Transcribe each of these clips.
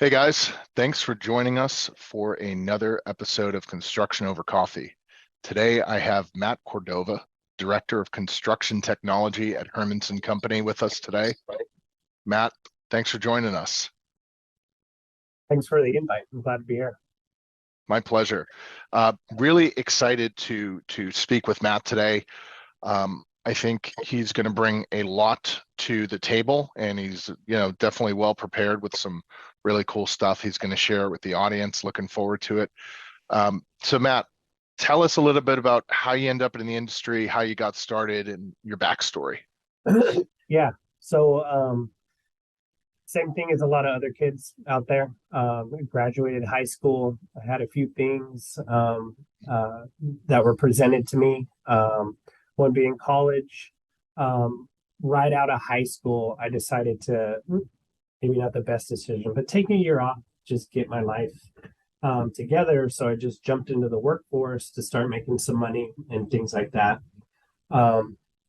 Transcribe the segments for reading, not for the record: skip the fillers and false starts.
Hey guys, thanks for joining us for another episode of Construction Over Coffee. Today I have Matt Cordova, Director of Construction Technology at Hermanson Company with us today. Matt, thanks for joining us. Thanks for the invite. I'm glad to be here. My pleasure. Really excited to speak with Matt today. I think he's going to bring a lot to the table, and he's definitely well prepared with some really cool stuff he's going to share with the audience. Looking forward to it. So Matt, tell us a little bit about how you end up in the industry, how you got started, and your backstory. Yeah. So same thing as a lot of other kids out there. I graduated high school. I had a few things that were presented to me. One being college. Right out of high school, I decided to maybe not the best decision, but take a year off, just get my life together. So I just jumped into the workforce to start making some money and things like that.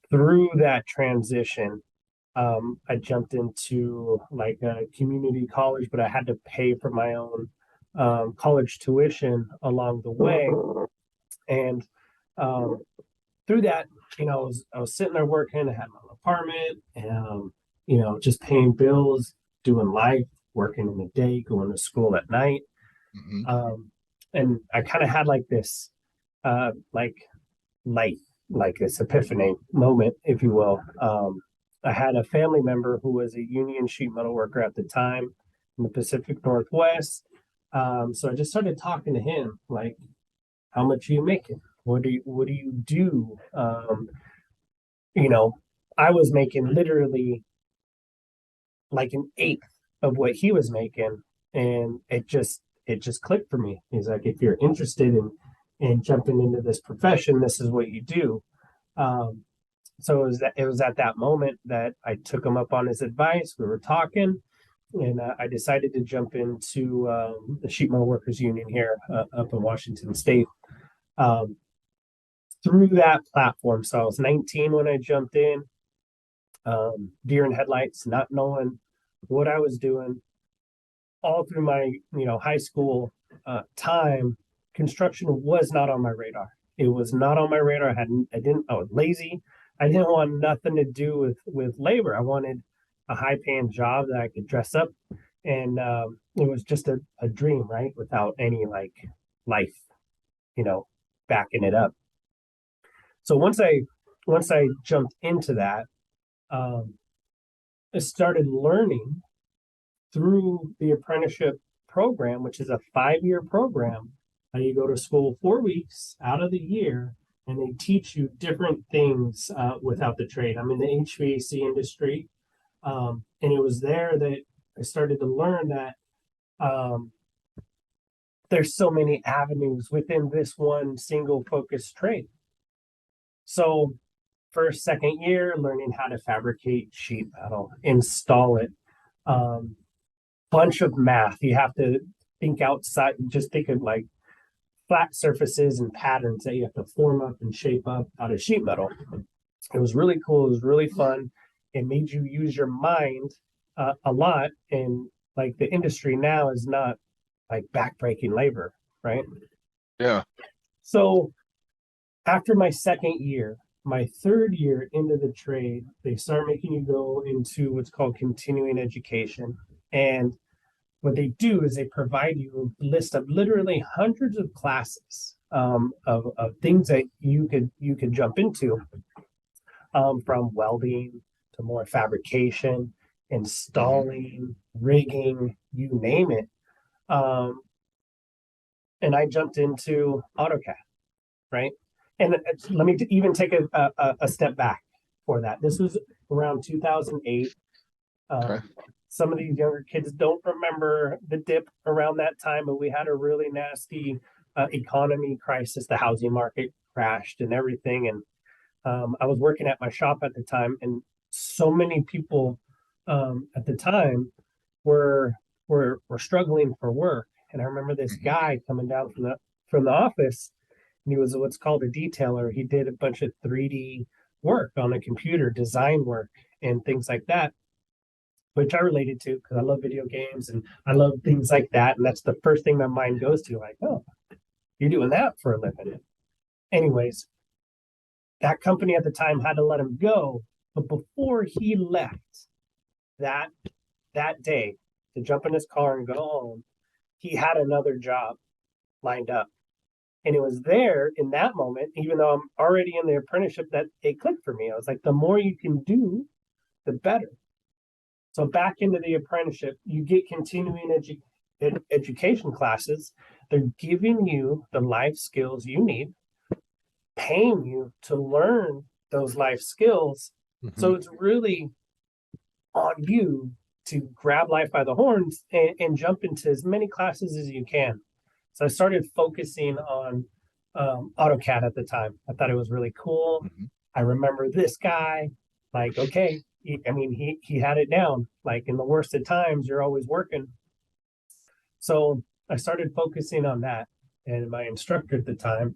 Through that transition, I jumped into like a community college, but I had to pay for my own college tuition along the way. And through that, I was sitting there working. I had my own apartment, and just paying bills, doing life, working in the day, going to school at night. Mm-hmm. And I kind of had like this, like light, like this epiphany moment, if you will. I had a family member who was a union sheet metal worker at the time in the Pacific Northwest. So I just started talking to him, like, how much are you making? What do you do? I was making literally like an eighth of what he was making, and it just clicked for me. He's like, if you're interested in jumping into this profession, this is what you do. Um, so it was at that moment that I took him up on his advice. We were talking, and I decided to jump into the Sheet Metal Workers Union here up in Washington State. Um, Through that platform, so I was 19 when I jumped in, deer in headlights, not knowing what I was doing. All through my high school time, construction was not on my radar. It was not on my radar. I was lazy. I didn't want nothing to do with labor. I wanted a high paying job that I could dress up, and it was just a dream, right? Without any like life, you know, backing it up. So once I jumped into that, um, I started learning through the apprenticeship program, which is a 5-year program. You go to school 4 weeks out of the year, and they teach you different things without the trade. I'm in the HVAC industry, and it was there that I started to learn that um, there's so many avenues within this one single focused trade. So, first, second year, learning how to fabricate sheet metal, install it, um, bunch of math. You have to think outside, just think of like flat surfaces and patterns that you have to form up and shape up out of sheet metal. It was really cool. It was really fun. It made you use your mind a lot. And like the industry now is not like backbreaking labor, right? Yeah. So after my second year, my third year into the trade, they start making you go into what's called continuing education. And what they do is they provide you a list of literally hundreds of classes of things that you could jump into, from welding to more fabrication, Mm-hmm. installing, rigging, you name it. Um, and I jumped into AutoCAD, right? And let me even take a step back for that. This was around 2008. Okay. Some of these younger kids don't remember the dip around that time, but we had a really nasty economy crisis. The housing market crashed and everything. And I was working at my shop at the time, and so many people at the time were struggling for work. And I remember this Mm-hmm. guy coming down from the office, and he was what's called a detailer. He did a bunch of 3D work on a computer, design work, and things like that. which I related to because I love video games and I love things like that. And that's the first thing my mind goes to, like, oh, you're doing that for a living. Anyways, that company at the time had to let him go. But before he left that that day to jump in his car and go home, he had another job lined up. And it was there in that moment, even though I'm already in the apprenticeship, that it clicked for me. I was like, the more you can do, the better. So back into the apprenticeship, you get continuing education classes. They're giving you the life skills you need, paying you to learn those life skills. Mm-hmm. So it's really on you to grab life by the horns and jump into as many classes as you can. So I started focusing on AutoCAD at the time. I thought it was really cool. Mm-hmm. I remember this guy, like, okay, he had it down. Like in the worst of times, you're always working. So I started focusing on that. And my instructor at the time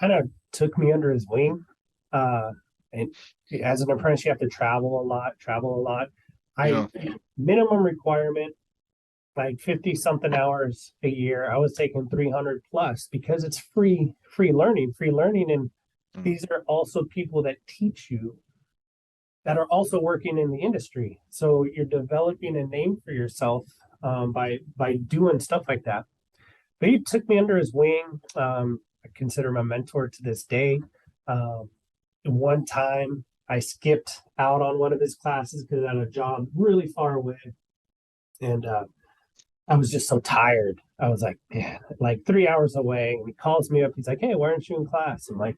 kind of took me under his wing. And as an apprentice, you have to travel a lot, travel a lot. I Yeah. minimum requirement like 50 something hours a year. I was taking 300 plus because it's free learning. And Mm. these are also people that teach you that are also working in the industry. So you're developing a name for yourself by doing stuff like that. But he took me under his wing. I consider him a mentor to this day. Um, One time I skipped out on one of his classes because I had a job really far away. And I was just so tired. I was like, man, like 3 hours away. And he calls me up. He's like, hey, why aren't you in class? I'm like,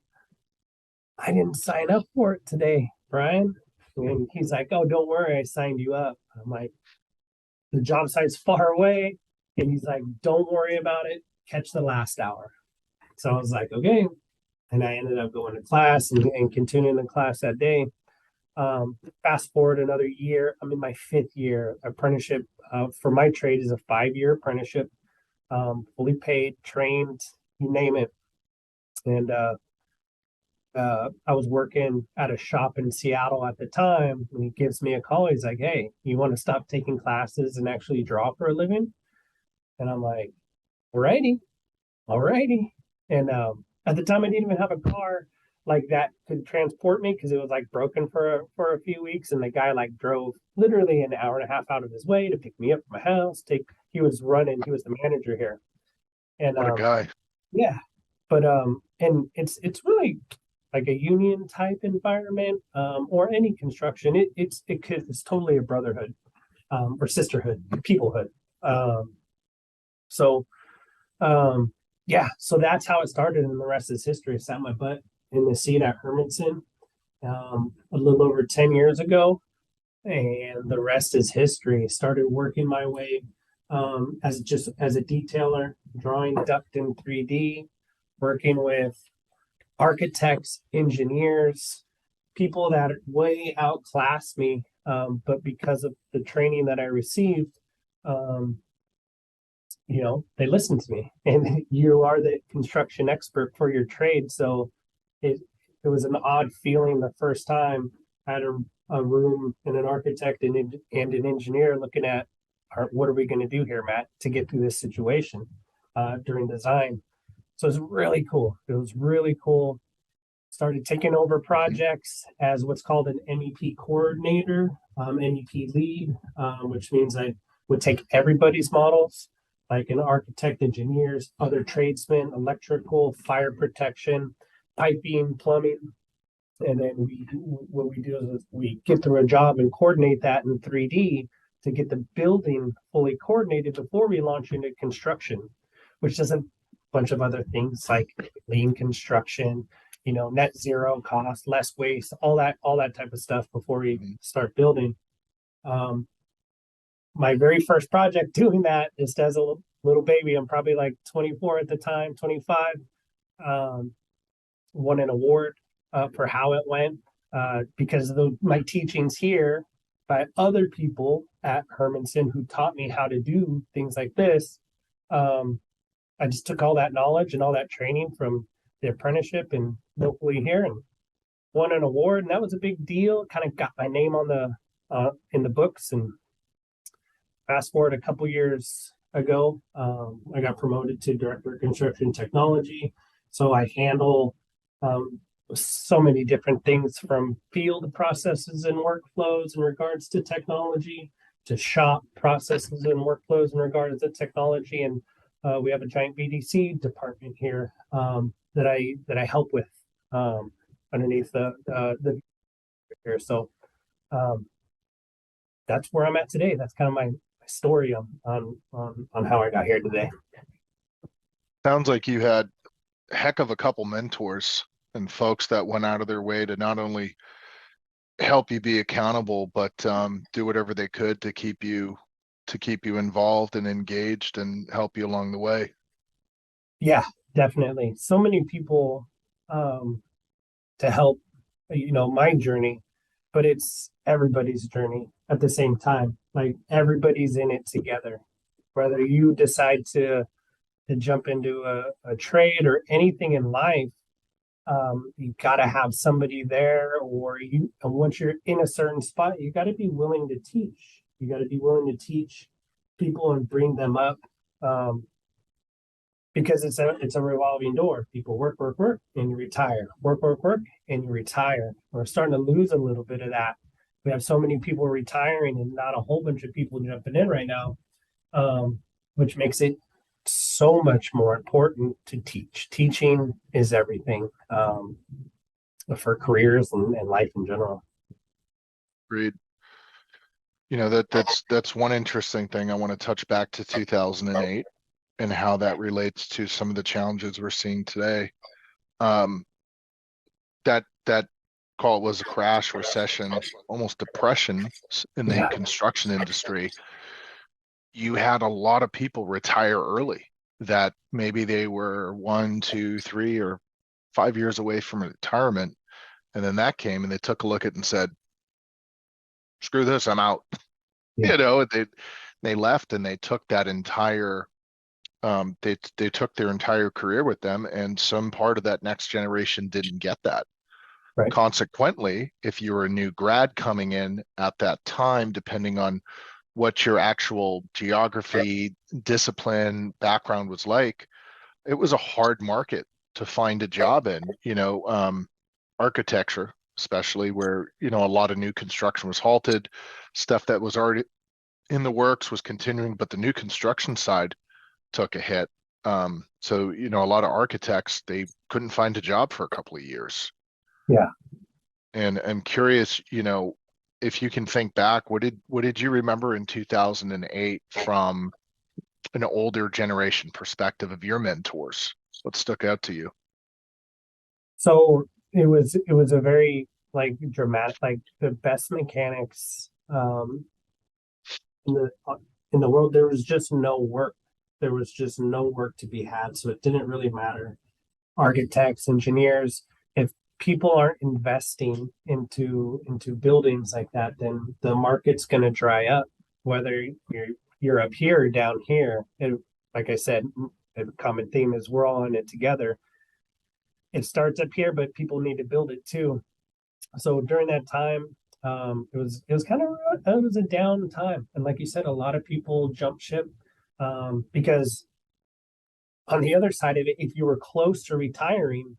I didn't sign up for it today, Brian. And he's like, oh, don't worry. I signed you up. I'm like, the job site's far away. And he's like, don't worry about it. Catch the last hour. So I was like, okay. And I ended up going to class and continuing the class that day. Fast forward another year, I'm in my 5th year apprenticeship. For my trade is a 5-year apprenticeship, fully paid, trained, you name it. And I was working at a shop in Seattle at the time, and he gives me a call. He's like, "Hey, you want to stop taking classes and actually draw for a living?" And I'm like, "Alrighty, alrighty." And at the time, I didn't even have a car like that could transport me because it was like broken for a few weeks. And the guy like drove literally an hour and a half out of his way to pick me up from my house. He was running. He was the manager here, and What a guy. yeah, but and it's really like a union type environment, or any construction. It's totally a brotherhood, or sisterhood, peoplehood. Um, so um, yeah, so that's how it started, and the rest is history. I sat my butt in the seat at Hermanson a little over 10 years ago, and the rest is history. Started working my way as a detailer, drawing duct in 3D, working with architects, engineers, people that way outclass me. But because of the training that I received, um, they listened to me. And you are the construction expert for your trade. So it it was an odd feeling the first time I had a room and an architect and an engineer looking at what are we going to do here, Matt, to get through this situation during design. So it was really cool. It was really cool. Started taking over Mm-hmm. projects as what's called an MEP coordinator, MEP lead, which means I would take everybody's models, like an architect, engineers, other tradesmen, electrical, fire protection, piping, plumbing. And then what we do is we get through a job and coordinate that in 3D to get the building fully coordinated before we launch into construction, which does a bunch of other things like lean construction, net zero cost, less waste, all that type of stuff before we Mm-hmm. start building. Um, my very first project doing that just as a little baby, I'm probably like 24 at the time, 25. Um, Won an award for how it went because of my teachings here by other people at Hermanson who taught me how to do things like this. Um, I just took all that knowledge and all that training from the apprenticeship and locally here and won an award, and that was a big deal. Kind of got my name on the in the books, and fast forward a couple years ago, I got promoted to director of construction technology. So I handle so many different things, from field processes and workflows in regards to technology to shop processes and workflows in regards to technology. And we have a giant BDC department here that I help with underneath the here. So um, that's where I'm at today. That's kind of my story on how I got here today. Sounds like you had a heck of a couple mentors and folks that went out of their way to not only help you be accountable, but do whatever they could to keep you involved and engaged and help you along the way. Yeah, definitely. So many people to help, my journey, but it's everybody's journey at the same time. Like everybody's in it together. Whether you decide to jump into a trade or anything in life, you got to have somebody there, and once you're in a certain spot, you got to be willing to teach. You got to be willing to teach people and bring them up, because it's a revolving door. People work, work, work, and you retire. Work, work, work, and you retire. We're starting to lose a little bit of that. We have so many people retiring and not a whole bunch of people jumping in right now, which makes it so much more important to teach. Teaching is everything, for careers and life in general. Agreed. That's one interesting thing. I want to touch back to 2008 and how that relates to some of the challenges we're seeing today. That call it was a crash, recession, almost depression in the Yeah, construction industry. You had a lot of people retire early that maybe they were 1, 2, 3, or 5 years away from retirement. And then that came and they took a look at it and said, screw this, I'm out. yeah, They left and they took that entire they took their entire career with them, and some part of that next generation didn't get that. right. Consequently, if you were a new grad coming in at that time, depending on what your actual geography, discipline, background was like, it was a hard market to find a job in. Architecture, especially where a lot of new construction was halted, stuff that was already in the works was continuing, but the new construction side took a hit. So a lot of architects, they couldn't find a job for a couple of years. Yeah. And I'm curious, if you can think back, what did you remember in 2008 from an older generation perspective of your mentors? What stuck out to you? So it was a very like dramatic, like the best mechanics in the in the world. There was just no work. There was just no work to be had. So it didn't really matter. Architects, engineers, if people aren't investing into buildings like that, then the market's going to dry up. Whether you're up here or down here, and like I said, the common theme is we're all in it together. It starts up here, but people need to build it too. So during that time, it was kind of it was a down time, and like you said, a lot of people jumped ship, because on the other side of it, if you were close to retiring,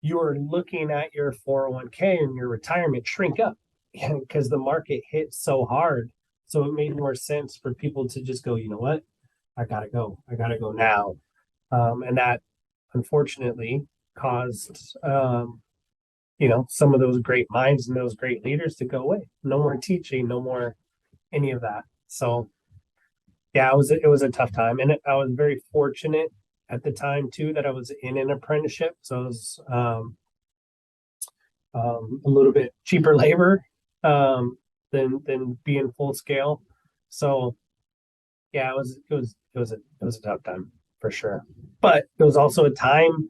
you were looking at your 401k and your retirement shrink up because the market hit so hard. So it made more sense for people to just go, you know what, I gotta go, now, and that unfortunately caused some of those great minds and those great leaders to go away. No more teaching, no more any of that. So yeah, it was a tough time, and I was very fortunate at the time too that I was in an apprenticeship, so it was a little bit cheaper labor, than being full scale. So yeah, it was a tough time for sure, but it was also a time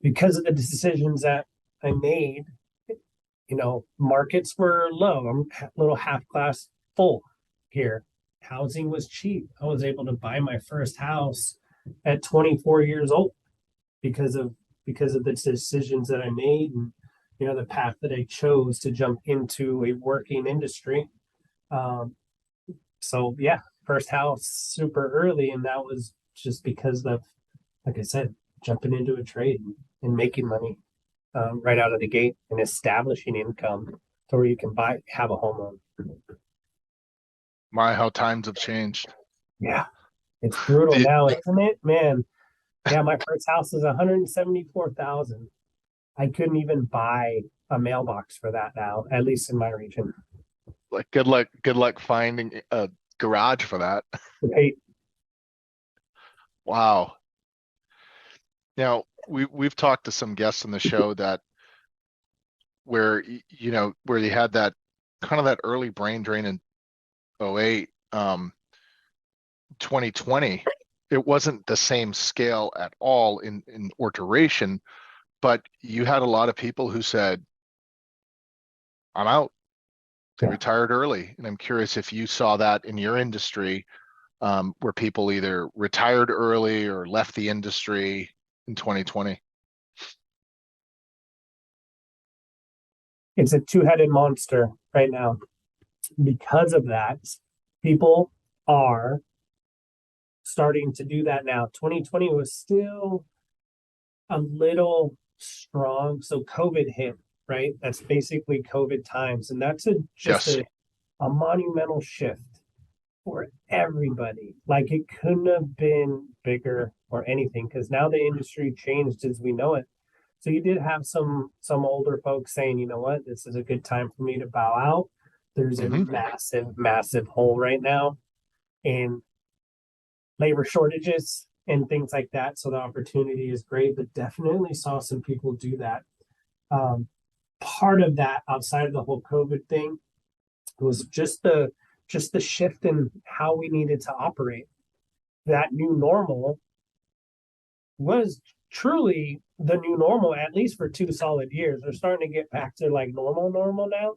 because of the decisions that I made. Markets were low. I'm a little half glass full here. Housing was cheap. I was able to buy my first house at 24 years old because of the decisions that I made, and the path that I chose to jump into a working industry. Um, So yeah, first house super early, and that was just because of, like I said, jumping into a trade and making money right out of the gate and establishing income to where you can have a home loan. My, how times have changed. Yeah, it's brutal The, now, isn't it, man? Yeah, my first house is 174,000. I couldn't even buy a mailbox for that now, at least in my region. like good luck finding a garage for that. Right? Wow. Now, we've talked to some guests on the show that where where you had that kind of that early brain drain in '08, 2020. It wasn't the same scale at all in or duration, but you had a lot of people who said, I'm out. They Yeah. retired early. And I'm curious if you saw that in your industry, where people either retired early or left the industry in 2020. It's a two-headed monster right now. Because of that, people are starting to do that now. 2020 was still a little strong. So COVID hit, right? That's basically COVID times. And that's just Yes. a monumental shift for everybody. Like it couldn't have been bigger or anything because now the industry changed as we know it. So you did have some older folks saying, you know what, this is a good time for me to bow out. There's a Hmm. massive hole right now in labor shortages and things like that. So the opportunity is great, but definitely saw some people do that. Um, Part of that outside of the whole COVID thing was just the shift in how we needed to operate. That new normal was truly the new normal, at least for 2 solid years. We're starting to get back to like normal now,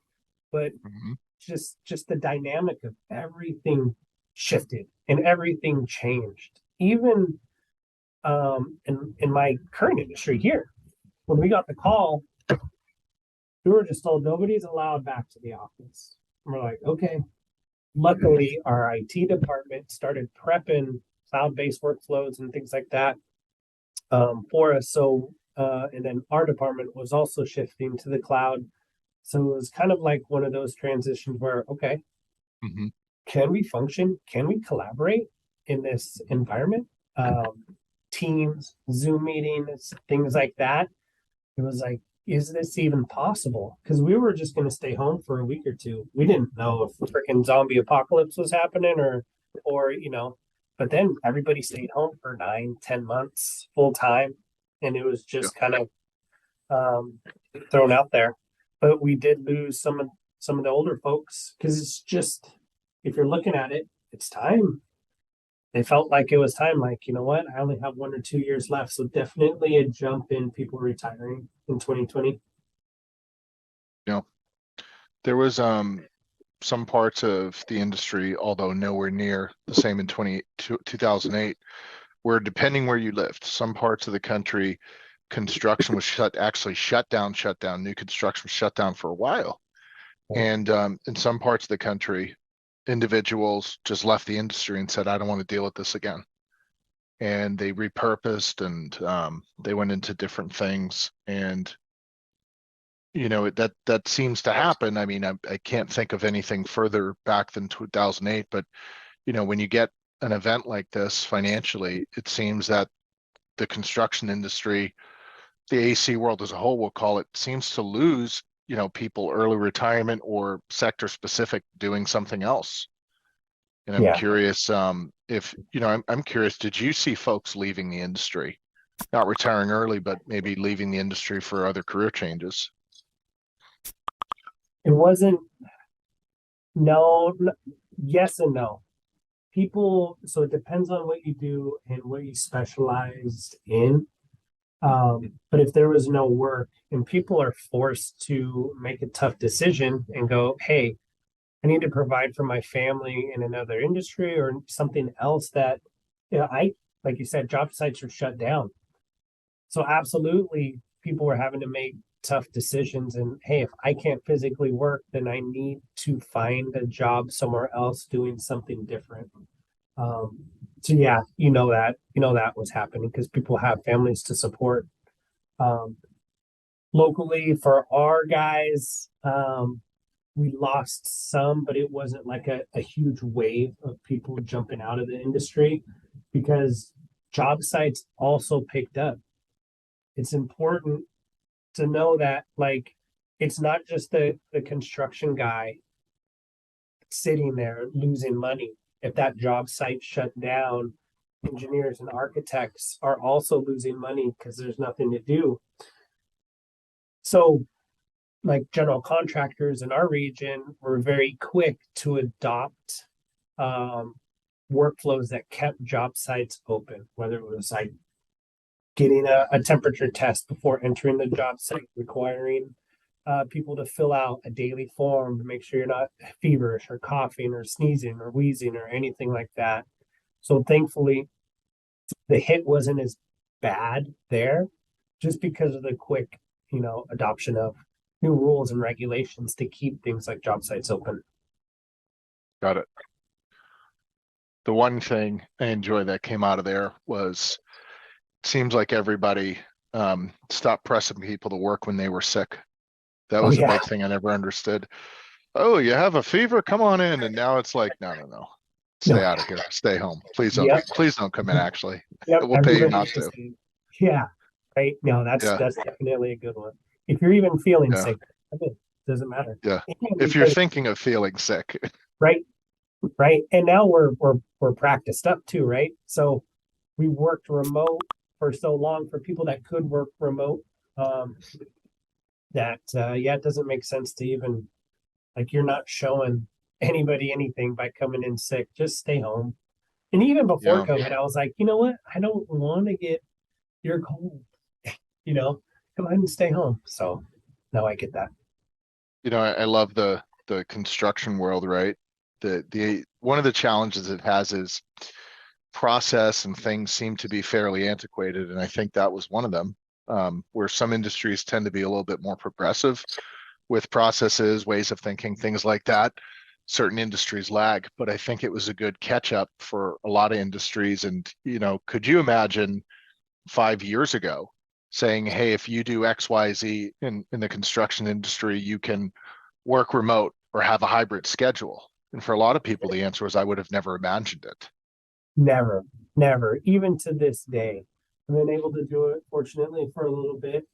but Hmm. just the dynamic of everything shifted and everything changed. Even in my current industry here, when we got the call, we were just told nobody's allowed back to the office. And we're like, okay. Luckily, our IT department started prepping cloud-based workflows and things like that for us. So, and then our department was also shifting to the cloud. So it was kind of like one of those transitions where, okay, Hmm. can we function? Can we collaborate in this environment? Teams, Zoom meetings, things like that. It was like, is this even possible? Because we were just going to stay home for a week or two. We didn't know if freaking zombie apocalypse was happening or but then everybody stayed home for 9, 10 months full time. And it was Yeah. just kind of um, thrown out there. But we did lose some of the older folks because it's just, if you're looking at it, it's time. It felt like it was time. Like, you know what? I only have 1 or 2 years left. So definitely a jump in people retiring in 2020. You know, there was some parts of the industry, although nowhere near the same in 2008, where depending where you lived, some parts of the country, construction was shut down. New construction was shut down for a while. And in some parts of the country, individuals just left the industry and said, I don't want to deal with this again. And they repurposed and they went into different things. And that seems to happen. I mean, I can't think of anything further back than 2008, but when you get an event like this financially, it seems that the construction industry, the AC world as a whole, we'll call it, seems to lose, people early retirement or sector specific doing something else. And I'm Yeah. curious, if, I'm curious, did you see folks leaving the industry, not retiring early, but maybe leaving the industry for other career changes? It wasn't, no, yes and no. People, so it depends on what you do and what you specialize in. But if there was no work and people are forced to make a tough decision and go, hey, I need to provide for my family in another industry or something else that, like you said, job sites are shut down. So absolutely, people were having to make tough decisions. And hey, if I can't physically work, then I need to find a job somewhere else doing something different. Um, so yeah, that was happening because people have families to support. Um, Locally for our guys, we lost some, but it wasn't like a huge wave of people jumping out of the industry because job sites also picked up. It's important to know that like it's not just the construction guy sitting there losing money. If that job site shut down, engineers and architects are also losing money because there's nothing to do. So like general contractors in our region were very quick to adopt um, workflows that kept job sites open, whether it was like getting a temperature test before entering the job site, requiring people to fill out a daily form to make sure you're not feverish or coughing or sneezing or wheezing or anything like that. So thankfully, the hit wasn't as bad there just because of the quick, adoption of new rules and regulations to keep things like job sites open. Got it. The one thing I enjoy that came out of there was seems like everybody stopped pressing people to work when they were sick. That Oh was a yeah, big thing I never understood. Oh, you have a fever? Come on in. And now it's like, no, no, no. no, Stay out of here. Stay home. yep, Please don't come in, actually. yep. We'll pay you Everybody's not the to. same. Yeah, right. No, that's Yeah. that's definitely a good one. If you're even feeling Yeah. sick, it doesn't matter. Yeah. And If you're because thinking of feeling sick. right, right, and now we're practiced up too, right? So we worked remote for so long for people that could work remote. Um, that yeah, it doesn't make sense to even like you're not showing anybody anything by coming in sick. Just stay home. And even before Yeah. COVID, I was like, you know what? I don't want to get your cold. You know, come ahead and stay home. So now I get that. I love the construction world, right? The one of the challenges it has is process and things seem to be fairly antiquated, and I think that was one of them. Where some industries tend to be a little bit more progressive with processes, ways of thinking, things like that. Certain industries lag, but I think it was a good catch up for a lot of industries. And, could you imagine 5 years ago saying, hey, if you do XYZ in the construction industry, you can work remote or have a hybrid schedule? And for a lot of people, the answer was, I would have never imagined it. Never, never, even to this day. I've been able to do it, fortunately, for a little bit.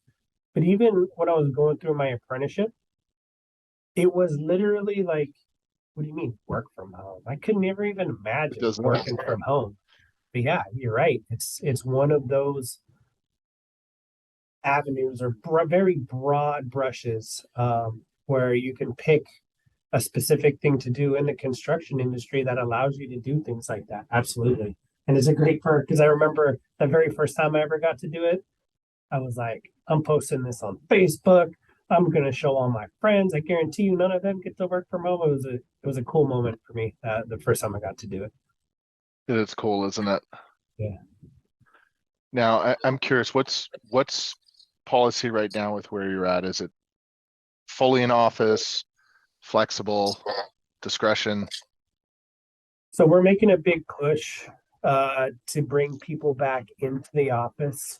But even when I was going through my apprenticeship, it was literally like, what do you mean work from home? I could never even It imagine does not. working from home. But yeah, you're right. It's one of those avenues or very broad brushes where you can pick a specific thing to do in the construction industry that allows you to do things like that. Absolutely. And it's a great perk because I remember the very first time I ever got to do it, I was like, I'm posting this on Facebook. I'm gonna show all my friends. I guarantee you, none of them get to work from home. It was a cool moment for me. The first time I got to do it. It is cool, isn't it? Yeah. Now, I'm curious, what's policy right now with where you're at? Is it fully in office, flexible, discretion? So we're making a big push to bring people back into the office.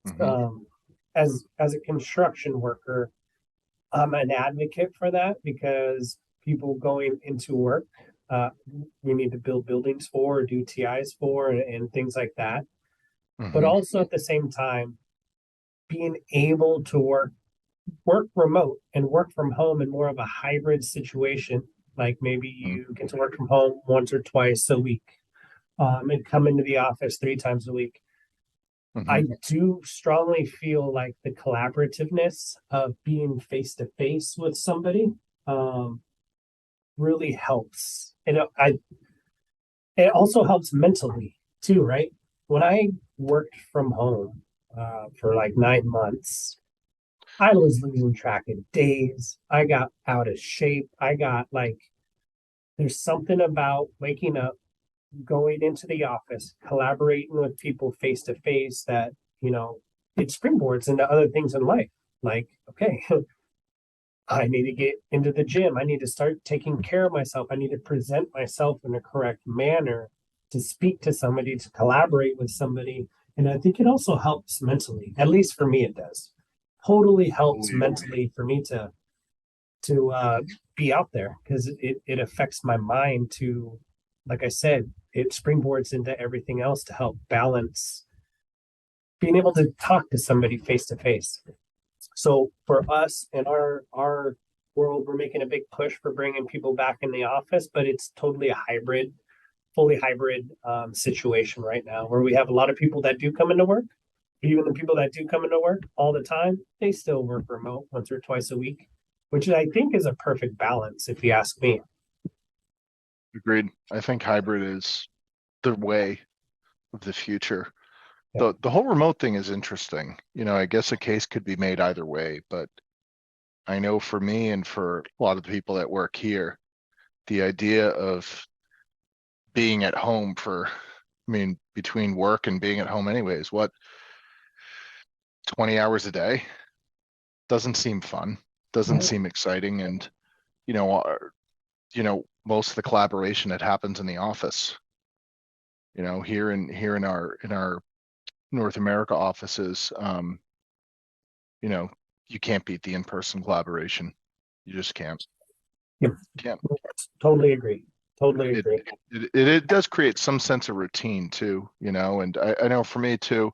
Hmm. Um, as a construction worker, I'm an advocate for that because people going into work, uh, we need to build buildings for, do TIs for, and things like that. But Hmm. also at the same time, being able to work remote and work from home in more of a hybrid situation. Like maybe you get to work from home once or twice a week, and come into the office 3 times a week. Hmm. I do strongly feel like the collaborativeness of being face to face with somebody um, really helps. It also helps mentally too, right? When I worked from home for like 9 months, I was losing track of days. I got out of shape. I got like, there's something about waking up, going into the office, collaborating with people face to face that, it springboards into other things in life. like, okay, I need to get into the gym. I need to start taking care of myself. I need to present myself in a correct manner to speak to somebody, to collaborate with somebody. And I think it also helps mentally. At least for me, it does. Totally helps Totally agree. mentally for me to be out there because it affects my mind to, like I said, it springboards into everything else to help balance being able to talk to somebody face to face. So for us in our world, we're making a big push for bringing people back in the office, but it's totally a hybrid, fully hybrid situation right now, where we have a lot of people that do come into work. Even the people that do come into work all the time, they still work remote once or twice a week, which I think is a perfect balance, if you ask me. Agreed. I think hybrid is the way of the future. Yeah. The whole remote thing is interesting. I guess a case could be made either way, but I know for me and for a lot of the people that work here, the idea of being at home between work and being at home anyways, 20 hours a day doesn't seem fun, doesn't seem exciting. And, you know, our, most of the collaboration that happens in the office, here in our North America offices, you can't beat the in-person collaboration. You just can't. Yep. Can't. Totally agree. Totally It, agree. it does create some sense of routine too, and I know for me too,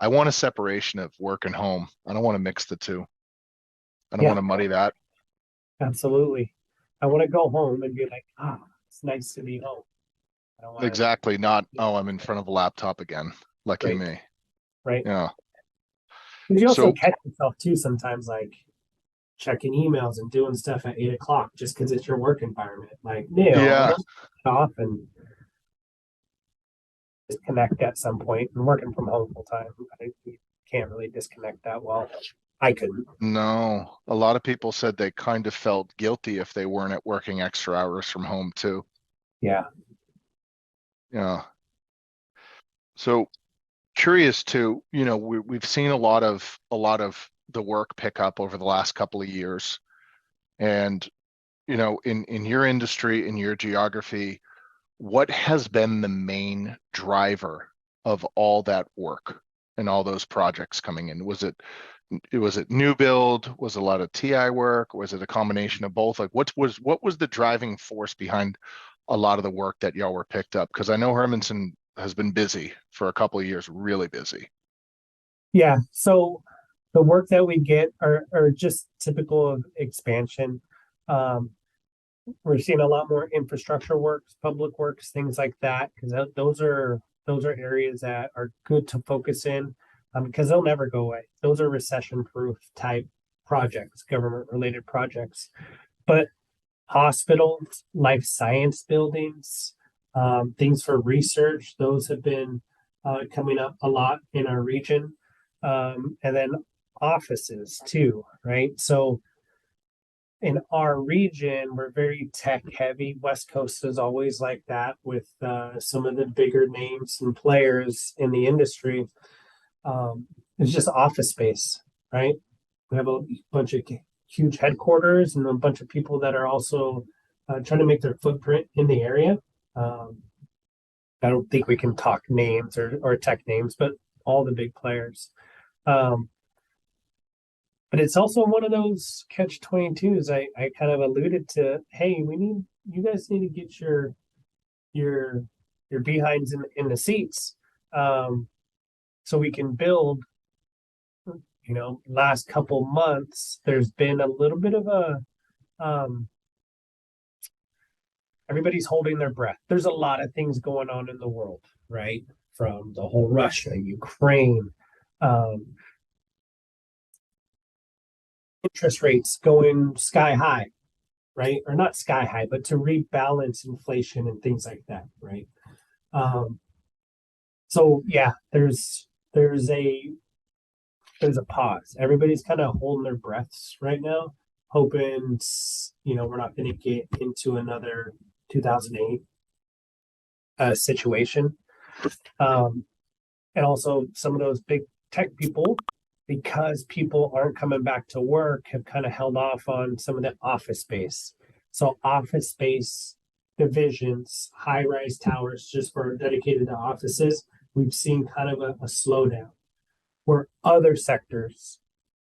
I want a separation of work and home. I don't want to mix the two. I don't want Yeah, to muddy that. absolutely. I want to go home and be like, it's nice to be home. I don't want to, Exactly. Not, oh, I'm in front of a laptop again. Lucky right, me. right. Yeah. Because you also So catch yourself too sometimes, like checking emails and doing stuff at 8 o'clock just because it's your work environment. Like, no, I yeah, want to off and disconnect at some point. And working from home full time, I can't really disconnect that well. I couldn't. no. A lot of people said they kind of felt guilty if they weren't at working extra hours from home too. Yeah. Yeah. So curious too, we've seen a lot of the work pick up over the last couple of years. And, in your industry, in your geography, what has been the main driver of all that work and all those projects coming in? Was it new build? Was it a lot of TI work? Was it a combination of both? Like what was the driving force behind a lot of the work that y'all were picked up? Because I know Hermanson has been busy for a couple of years, really busy. Yeah. So the work that we get are just typical of expansion. Um, we're seeing a lot more infrastructure works, public works, things like that, because those are areas that are good to focus in, because they'll never go away. Those are recession-proof type projects, government-related projects. But hospitals, life science buildings, things for research, those have been coming up a lot in our region, and then offices too, right? So in our region, we're very tech heavy. West Coast is always like that with some of the bigger names and players in the industry. It's just office space, right? We have a bunch of huge headquarters and a bunch of people that are also trying to make their footprint in the area. Um, I don't think we can talk names or tech names, but all the big players. Um, but it's also one of those catch 22s. I kind of alluded to, hey, you guys need to get your your behinds in the seats, um, so we can build. Last couple months, there's been a little bit of a um, everybody's holding their breath. There's a lot of things going on in the world, right? From the whole Russia, Ukraine, um, interest rates going sky high, right? Or not sky high, but to rebalance inflation and things like that, right? Um, so yeah, there's a pause. Everybody's kind of holding their breaths right now, hoping we're not going to get into another 2008 situation. And also, some of those big tech people because people aren't coming back to work, have kind of held off on some of the office space. So office space divisions, high-rise towers just for dedicated to offices, we've seen kind of a slowdown where other sectors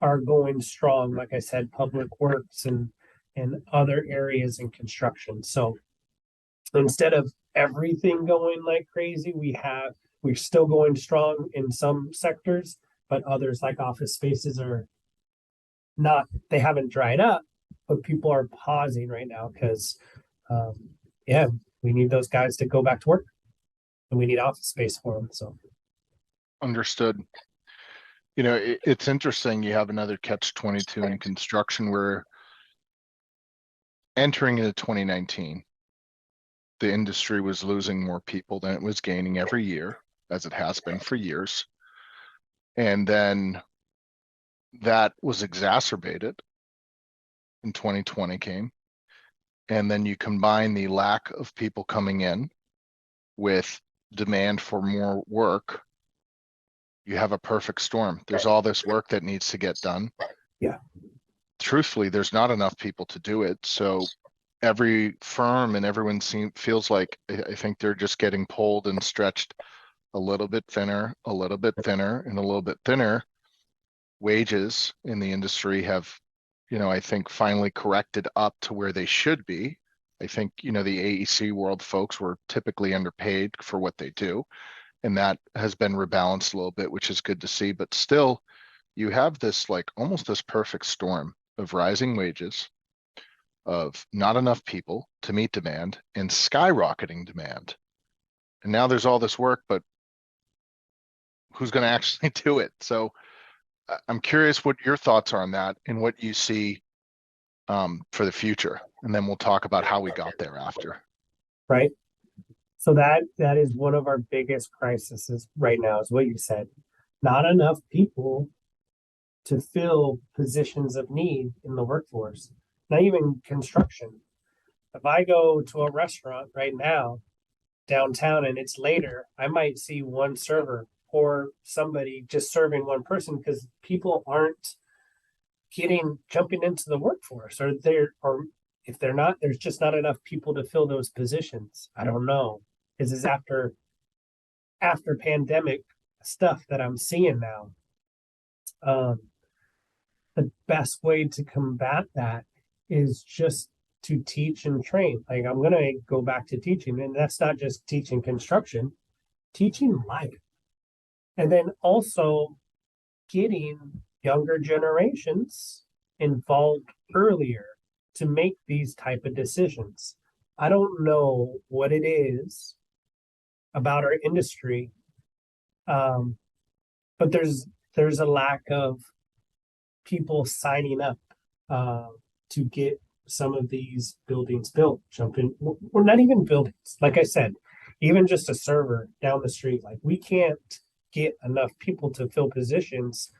are going strong, like I said, public works and other areas in construction. So instead of everything going like crazy, we're still going strong in some sectors, but others like office spaces are not, they haven't dried up, but people are pausing right now because um, yeah, we need those guys to go back to work and we need office space for them. So Understood. You know, it's interesting. You have another catch-22 in construction where entering into 2019, the industry was losing more people than it was gaining every year, as it has been for years. And then that was exacerbated in 2020 came. And then you combine the lack of people coming in with demand for more work. You have a perfect storm. There's all this work that needs to get done. yeah, Truthfully, there's not enough people to do it. So every firm and everyone feels like I think they're just getting pulled and stretched a little bit thinner, a little bit thinner, and a little bit thinner. Wages in the industry have, I think finally corrected up to where they should be. I think, the AEC world folks were typically underpaid for what they do, and that has been rebalanced a little bit, which is good to see. But still, you have this like almost this perfect storm of rising wages, of not enough people to meet demand, and skyrocketing demand. And now there's all this work, but who's going to actually do it? So I'm curious what your thoughts are on that and what you see for the future. And then we'll talk about how we got there after. right. So that is one of our biggest crises right now, is what you said. Not enough people to fill positions of need in the workforce, not even construction. If I go to a restaurant right now downtown and it's later, I might see one server or somebody just serving one person because people aren't jumping into the workforce, or if they're not, there's just not enough people to fill those positions. I don't know. This is after pandemic stuff that I'm seeing now. Um, the best way to combat that is just to teach and train. Like I'm gonna go back to teaching, and that's not just teaching construction, teaching life. And then also getting younger generations involved earlier to make these type of decisions. I don't know what it is about our industry, but there's a lack of people signing up to get some of these buildings built. Jumping, or not even buildings. Like I said, even just a server down the street. Like we can't get enough people to fill positions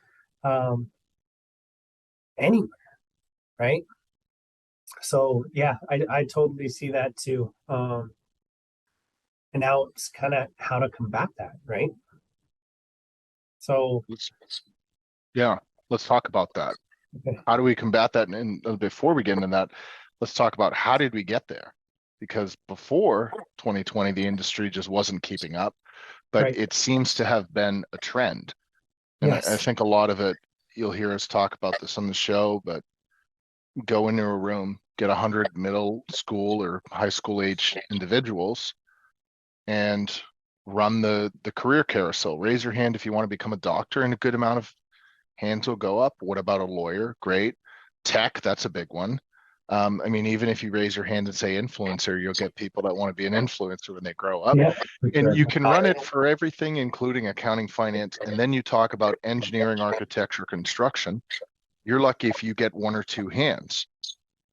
anywhere, right? So yeah, I totally see that too. And now it's kind of how to combat that, right? So Let's, yeah, let's talk about that. okay. How do we combat that? And before we get into that, let's talk about how did we get there? Because before 2020, the industry just wasn't keeping up, but Right. it seems to have been a trend. And I Yes. think a lot of it, you'll hear us talk about this on the show, but go into a room, get 100 middle school or high school age individuals and run the career carousel. Raise your hand if you want to become a doctor, and a good amount of hands will go up. What about a lawyer? Great. Tech, that's a big one. I mean, even if you raise your hand and say influencer, you'll get people that want to be an influencer when they grow up. Yeah, for And sure. you can run it for everything, including accounting, finance. And then you talk about engineering, architecture, construction. You're lucky if you get one or two hands.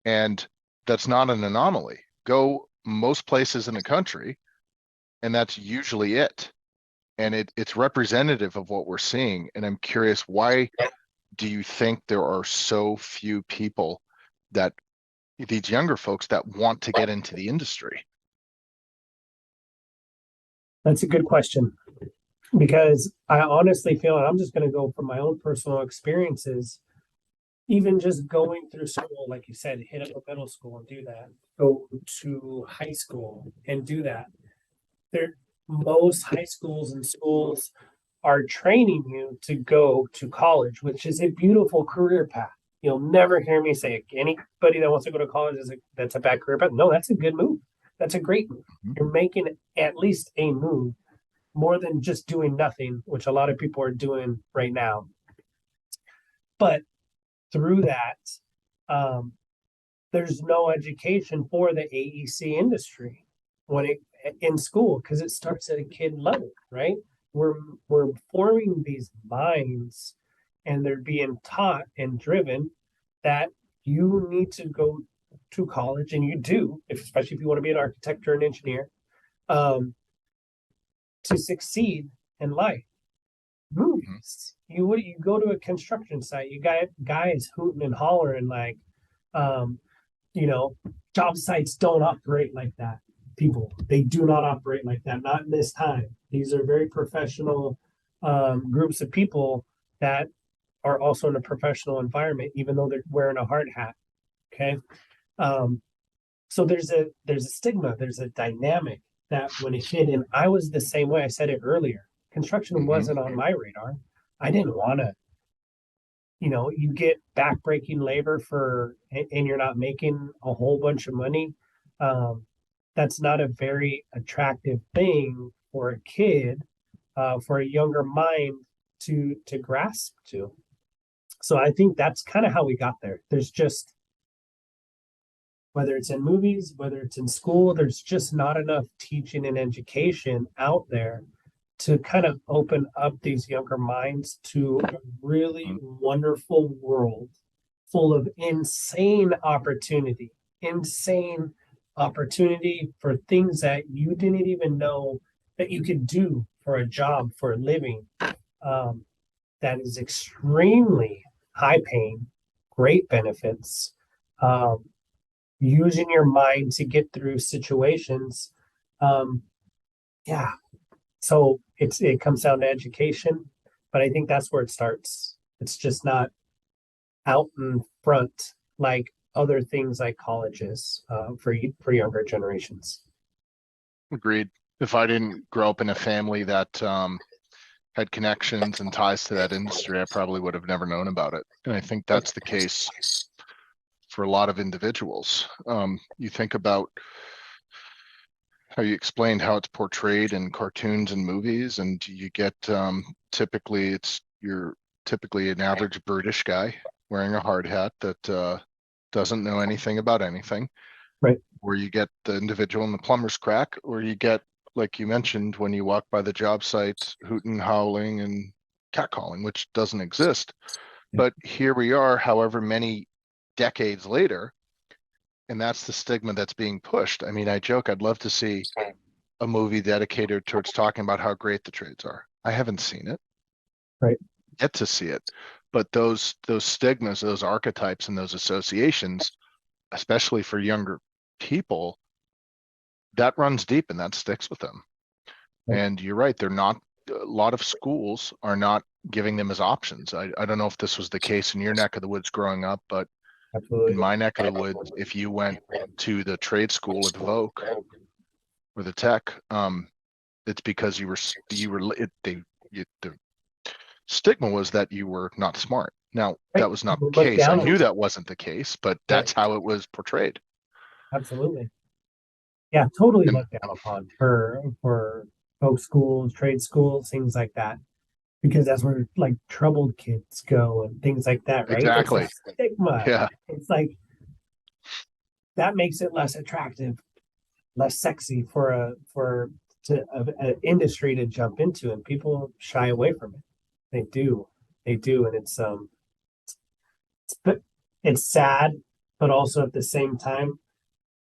And that's not an anomaly. Go most places in the country, and that's usually it. And it's representative of what we're seeing. And I'm curious, why do you think there are so few people, that these younger folks, that want to get into the industry? That's a good question. because I honestly feel, and I'm just going to go from my own personal experiences, even just going through school, like you said, hit up a middle school and do that, go to high school and do that. There, most high schools and schools are training you to go to college, which is a beautiful career path. You'll never hear me say anybody that wants to go to college that's a bad career path. No, that's a good move. That's a great move. Mhm. You're making at least a move more than just doing nothing, which a lot of people are doing right now. But through that, um, there's no education for the AEC industry when it in school because it starts at a kid level, right? We're we're forming these minds, and they're being taught and driven that you need to go to college, and you do, especially if you want to be an architect or an engineer, um, to succeed in life. Mhm. Movies. You go to a construction site, you got guys hooting and hollering like, um, you know, job sites don't operate like that. People, they do not operate like that. Not in this time. These are very professional groups of people that are also in a professional environment, even though they're wearing a hard hat. Okay, um, so there's a stigma, there's a dynamic that when a kid, and I was the same way. I said it earlier. Construction Mhm. wasn't on my radar. I didn't want to, you get backbreaking labor and you're not making a whole bunch of money. Um, that's not a very attractive thing for a kid, for a younger mind to grasp to. So I think that's kind of how we got there. There's just, whether it's in movies, whether it's in school, there's just not enough teaching and education out there to kind of open up these younger minds to a really Mhm. wonderful world full of insane opportunity for things that you didn't even know that you could do for a job, for a living. Um, that is extremely high paying, great benefits, um, using your mind to get through situations. Um, yeah, so it comes down to education, but I think that's where it starts. It's just not out in front like other things like colleges, for younger generations. Agreed. If I didn't grow up in a family that had connections and ties to that industry, I probably would have never known about it. And I think that's the case for a lot of individuals. You think about how you explained how it's portrayed in cartoons and movies, and you get typically you're typically an average British guy wearing a hard hat that doesn't know anything about anything, Right. or you get the individual in the plumber's crack, or you get, like you mentioned, when you walk by the job site, hooting, howling, and catcalling, which doesn't exist. Yeah. But here we are, however many decades later, and that's the stigma that's being pushed. I mean, I joke, I'd love to see a movie dedicated towards talking about how great the trades are. I haven't seen it, Right. yet to see it. But those stigmas, those archetypes, and those associations, especially for younger people, that runs deep and that sticks with them. Right. And you're right, they're not, a lot of schools are not giving them as options. I don't know if this was the case in your neck of the woods growing up, but in Absolutely. my neck of the woods, if you went to the trade school at Voc or the tech, it's because you were the stigma was that you were not smart. Now, Right. that was not People the look case. I down knew on. that wasn't the case, but Right. that's how it was portrayed. Absolutely. Yeah, totally And looked down upon for folk schools, trade schools, things like that, because that's where like troubled kids go and things like that, right? It's a exactly. stigma. Yeah. It's like that makes it less attractive, less sexy for an industry to jump into, and people shy away from it. They do, and it's it's sad, but also at the same time,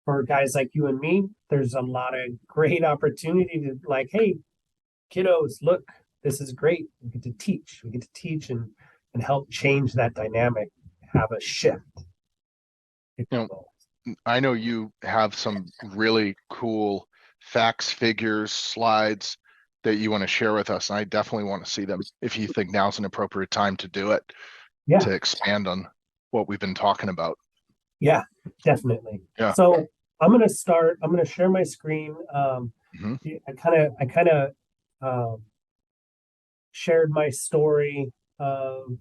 for guys like you and me, there's a lot of great opportunity to like, hey, kiddos, look, this is great. We get to teach. We get to teach and help change that dynamic, have a shift, if You you know, will. I know you have some really cool facts, figures, slides that you want to share with us. And I definitely want to see them if you think now's an appropriate time to do it, Yeah, to expand on what we've been talking about. yeah, definitely. Yeah. So I'm gonna start. I'm gonna share my screen. Hmm. I kind of um, shared my story of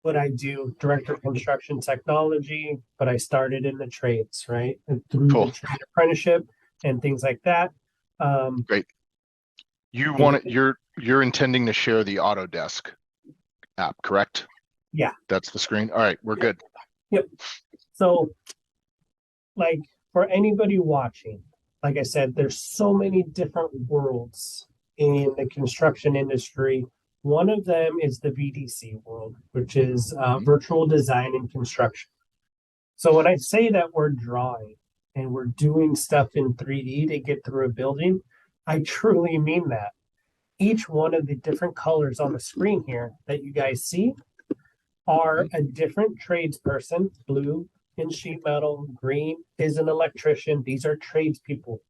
what I do, director of construction technology, but I started in the trades, right? And through the Cool. trade apprenticeship and things like that. Um, Great. You and want it, you're intending to share the Autodesk app, correct? yeah, That's the screen. All right, we're good. yep. So, like for anybody watching, like I said, there's so many different worlds in the construction industry. One of them is the VDC world, which is Mhm. virtual design and construction. So when I say that we're drawing and we're doing stuff in 3D to get through a building, I truly mean that. Each one of the different colors on the screen here that you guys see are Mhm. a different tradesperson. Blue in sheet metal, green is an electrician. These are tradespeople,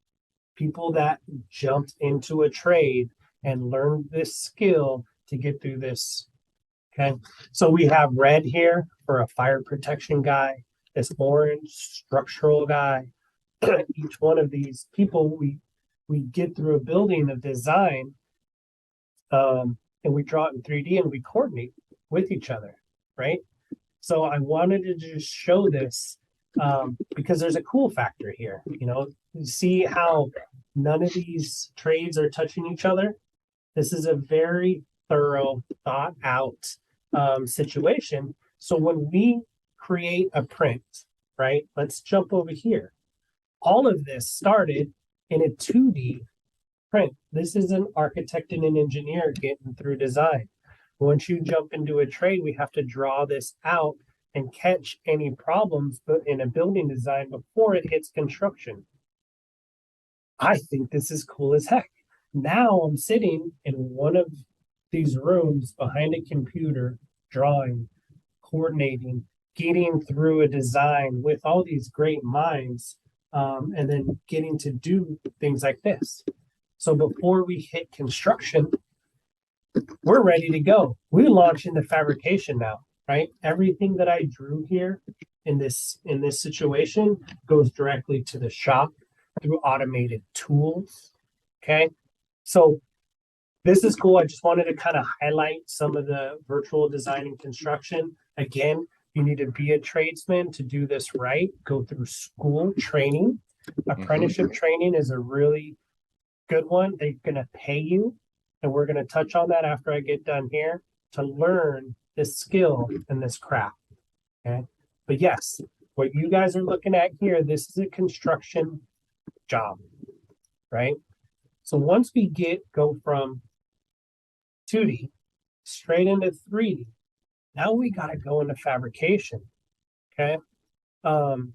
people that jumped into a trade and learned this skill to get through this. Okay. So we have red here for a fire protection guy, this orange structural guy. Each one of these people, we get through a building of design, and we draw it in 3D and we coordinate with each other, right? So I wanted to just show this because there's a cool factor here. You know, you see how none of these trades are touching each other. This is a very thorough, thought out situation. So when we create a print, right? Let's jump over here. All of this started in a 2D print. This is an architect and an engineer getting through design. Once you jump into a trade, we have to draw this out and catch any problems in a building design before it hits construction. I think this is cool as heck. Now I'm sitting in one of these rooms behind a computer, drawing, coordinating, getting through a design with all these great minds, and then getting to do things like this. So before we hit construction, we're ready to go. We launch into fabrication now, right? Everything that I drew here in this situation goes directly to the shop through automated tools. Okay. So this is cool. I just wanted to kind of highlight some of the virtual design and construction. Again, you need to be a tradesman to do this right. Go through school training. Mhm. Apprenticeship training is a really good one. They're going to pay you, and we're going to touch on that after I get done here, to learn this skill and this craft. Okay. But yes, what you guys are looking at here, this is a construction job, right? So once we go from 2D straight into 3D, now we got to go into fabrication. Okay. Um,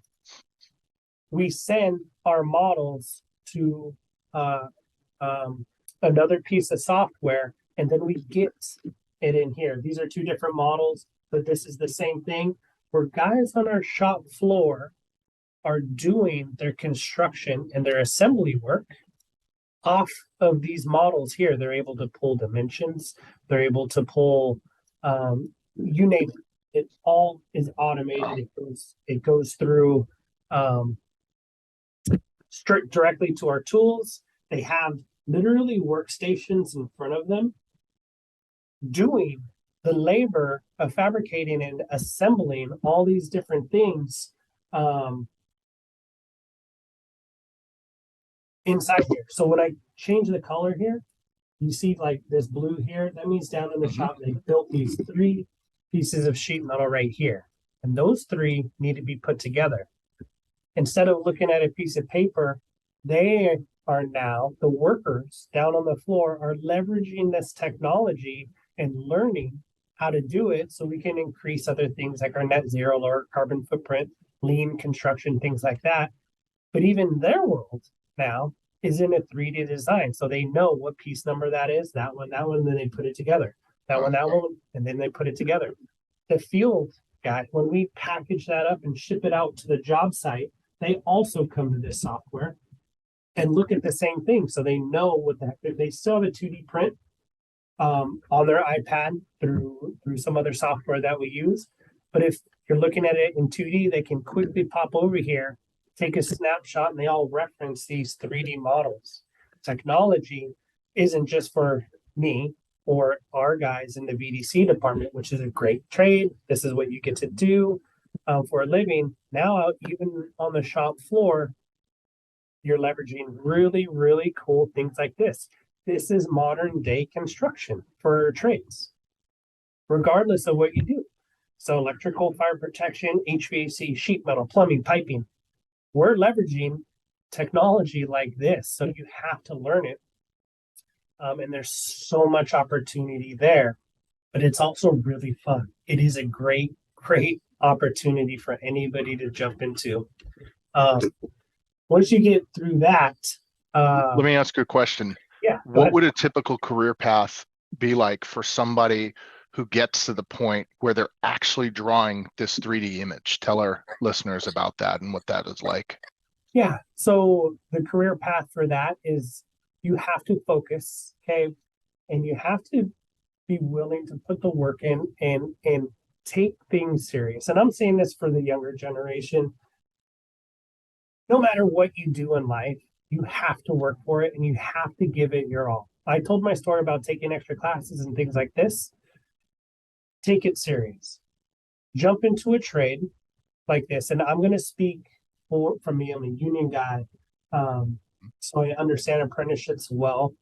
we send our models to uh, um, another piece of software, and then we get it in here. These are two different models, but this is the same thing. Where guys on our shop floor are doing their construction and their assembly work off of these models here. They're able to pull dimensions. They're able to pull, you name it. It all is automated. It goes through um, straight directly to our tools. They have literally workstations in front of them doing the labor of fabricating and assembling all these different things um, inside here. So when I change the color here, you see like this blue here, that means down in the Mhm. shop, they built these three pieces of sheet metal right here. And those three need to be put together. Instead of looking at a piece of paper, they are now, the workers down on the floor are leveraging this technology and learning how to do it so we can increase other things like our net zero, lower carbon footprint, lean construction, things like that. But even their world now is in a 3D design. So they know what piece number that one, and then they put it together. That one, and then they put it together. The field guy, when we package that up and ship it out to the job site, they also come to this software. and look at the same thing. So they know what the heck, they still have a 2D print on their iPad through some other software that we use. But if you're looking at it in 2D, they can quickly pop over here, take a snapshot, and they all reference these 3D models. Technology isn't just for me or our guys in the VDC department, which is a great trade. This is what you get to do for a living. Now, out even on the shop floor, you're leveraging really, really cool things like this. This is modern day construction for trades, regardless of what you do. So electrical, fire protection, HVAC, sheet metal, plumbing, piping. We're leveraging technology like this. So you have to learn it. And there's so much opportunity there, but it's also really fun. It is a great, great opportunity for anybody to jump into. Once you get through that, let me ask you a question. yeah, What would a typical career path be like for somebody who gets to the point where they're actually drawing this 3D image? Tell our listeners about that and what that is like. Yeah. So the career path for that is you have to focus, okay, and you have to be willing to put the work in and take things serious. And I'm saying this for the younger generation. No matter what you do in life, you have to work for it and you have to give it your all. I told my story about taking extra classes and things like this. Take it serious. Jump into a trade like this. And I'm going to speak from me. I'm a union guy. So I understand apprenticeships well.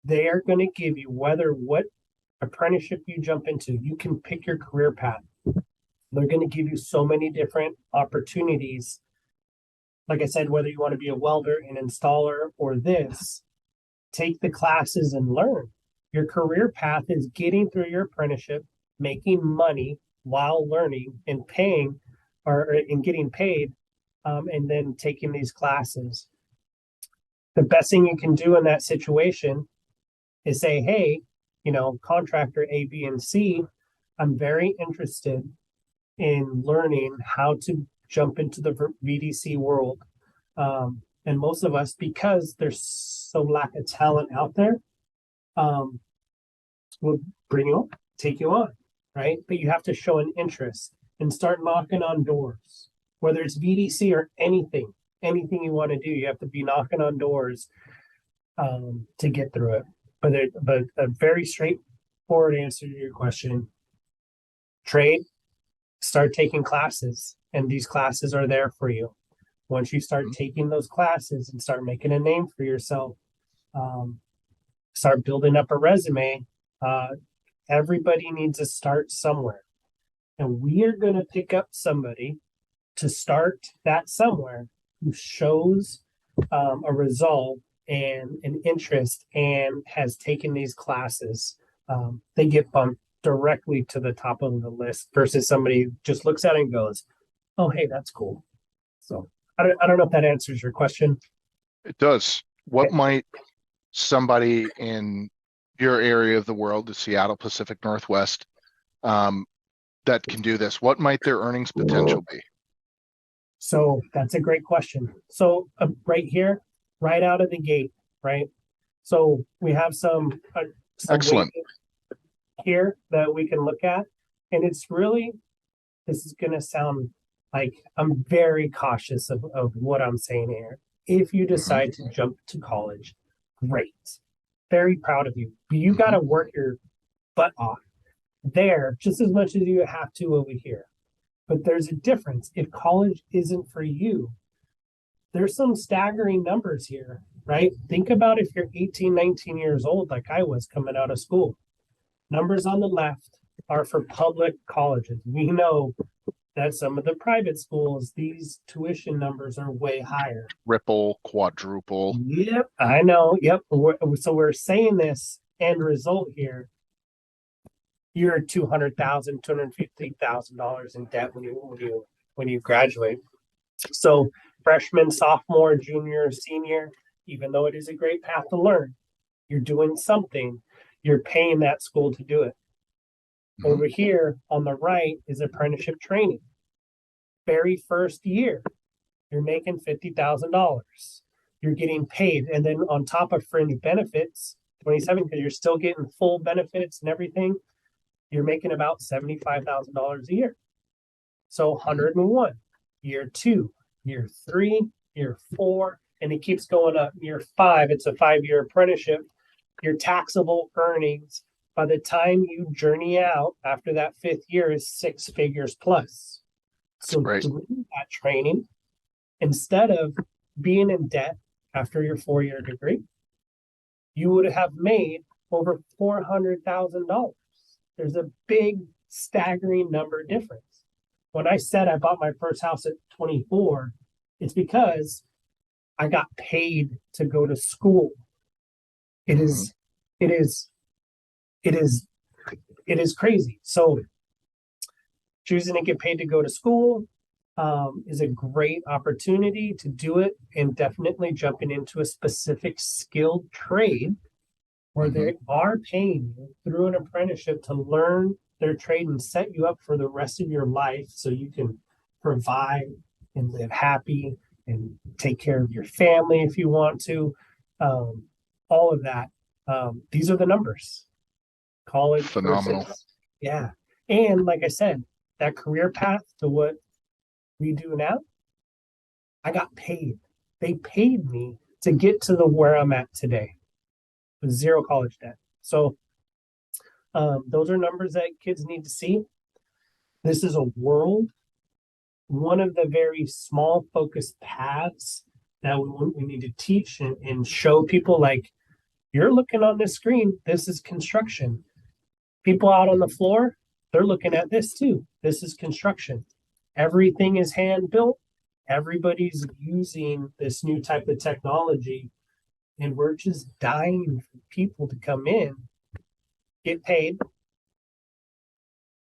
They are going to give you, whether what apprenticeship you jump into, you can pick your career path. They're going to give you so many different opportunities. Like I said, whether you want to be a welder, an installer, or this, take the classes and learn. Your career path is getting through your apprenticeship, making money while learning and paying or and getting paid, and then taking these classes. The best thing you can do in that situation is say, hey, contractor A, B, and C, I'm very interested in learning how to jump into the VDC world. And most of us, because there's so lack of talent out there, will bring you on, take you on, right? But you have to show an interest and start knocking on doors, whether it's VDC or anything you want to do. You have to be knocking on doors to get through it. But a very straightforward answer to your question: trade, start taking classes, and these classes are there for you. Once you start taking those classes and start making a name for yourself, start building up a resume. Everybody needs to start somewhere. And we are going to pick up somebody to start that somewhere who shows a resolve and an interest and has taken these classes. They get bumped directly to the top of the list versus somebody who just looks at it and goes, oh, hey, that's cool. So I don't know if that answers your question. It does. What might somebody in your area of the world, the Seattle Pacific Northwest, that can do this, what might their earnings potential be? So that's a great question. So right here, right out of the gate, right? So we have some Excellent here that we can look at. And it's really, this is going to sound like I'm very cautious of what I'm saying here. If you decide to jump to college, great. Very proud of you. You got to work your butt off there just as much as you have to over here. But there's a difference. If college isn't for you, there's some staggering numbers here, right? Think about if you're 18, 19 years old, like I was coming out of school. Numbers on the left are for public colleges. We know that some of the private schools, these tuition numbers are way higher. Triple, quadruple. Yep, I know. Yep. So we're saying this end result here. You're $200,000, $250,000 in debt when you graduate. So freshman, sophomore, junior, senior, even though it is a great path to learn, you're doing something. You're paying that school to do it. Over here on the right is apprenticeship training. Very first year, you're making $50,000. you're getting paid. And then on top of fringe benefits, 27, because you're still getting full benefits and everything, you're making about $75,000 a year. So 101, year 2, year 3, year 4, and it keeps going up. Year 5, it's a 5-year apprenticeship. Your taxable earnings by the time you journey out after that 5th year is 6 figures plus. So doing that training, instead of being in debt after your 4-year degree, you would have made over $400,000. There's a big staggering number difference. When I said I bought my first house at 24, it's because I got paid to go to school. It is crazy. So choosing to get paid to go to school is a great opportunity to do it, and definitely jumping into a specific skilled trade where they are paying you through an apprenticeship to learn their trade and set you up for the rest of your life so you can provide and live happy and take care of your family if you want to. All of that. These are the numbers. College phenomenal. Versus, yeah. And like I said, that career path to what we do now, I got paid. They paid me to get to the where I'm at today with 0 college debt. So those are numbers that kids need to see. This is a world, one of the very small focused paths that we need to teach and show people, like, you're looking on this screen, this is construction. People out on the floor, they're looking at this too. This is construction. Everything is hand built. Everybody's using this new type of technology, and we're just dying for people to come in, get paid,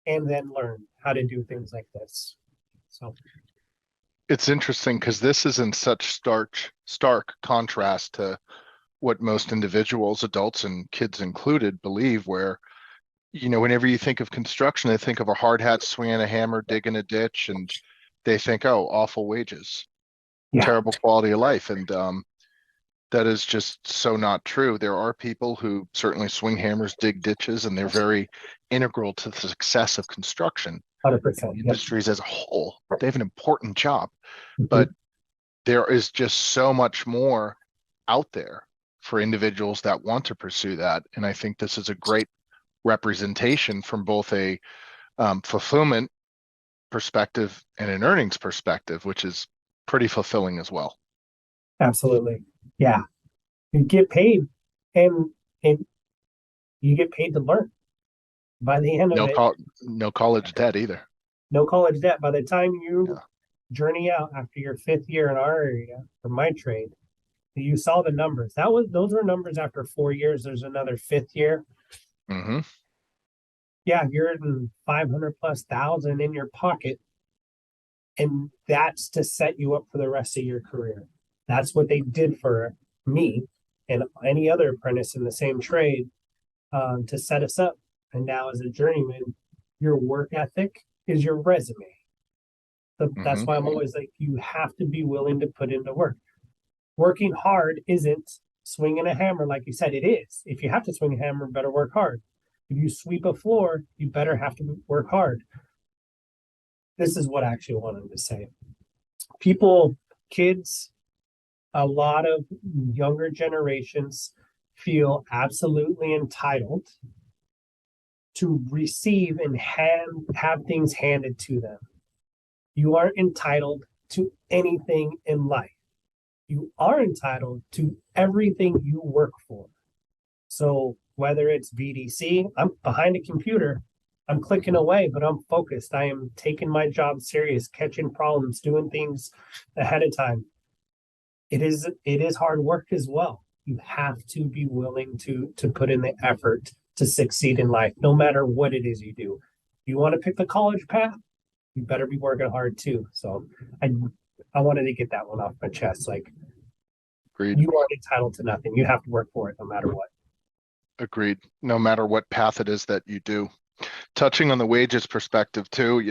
and then learn how to do things like this. So it's interesting because this is in such stark contrast to what most individuals, adults and kids included, believe, where, whenever you think of construction, they think of a hard hat swinging a hammer, digging a ditch, and they think, oh, awful wages, terrible quality of life. And that is just so not true. There are people who certainly swing hammers, dig ditches, and they're very integral to the success of construction. 100%. Industries as a whole, they have an important job, but there is just so much more out there for individuals that want to pursue that. And I think this is a great representation from both a fulfillment perspective and an earnings perspective, which is pretty fulfilling as well. Absolutely. Yeah. You get paid, and you get paid to learn. By the end of no college debt either. No college debt. By the time you journey out after your 5th year in our area for my trade, you saw the numbers. Those were numbers after 4 years. There's another 5th year. Yeah, you're in 500,000+ in your pocket, and that's to set you up for the rest of your career. That's what they did for me and any other apprentice in the same trade, to set us up. And now, as a journeyman, your work ethic is your resume. That's why I'm always like, you have to be willing to put into work. Working hard isn't swinging a hammer, like you said. It is. If you have to swing a hammer, better work hard. If you sweep a floor, you better have to work hard. This is what I actually wanted to say. Kids, a lot of younger generations feel absolutely entitled to receive and have things handed to them. You aren't entitled to anything in life. You are entitled to everything you work for. So whether it's BDC, I'm behind a computer, I'm clicking away, but I'm focused. I am taking my job serious, catching problems, doing things ahead of time. It is hard work as well. You have to be willing to put in the effort to succeed in life, no matter what it is you do. If you want to pick the college path, you better be working hard too. So I wanted to get that one off my chest. Like, agreed. You aren't entitled to nothing. You have to work for it no matter what. Agreed. No matter what path it is that you do. Touching on the wages perspective too,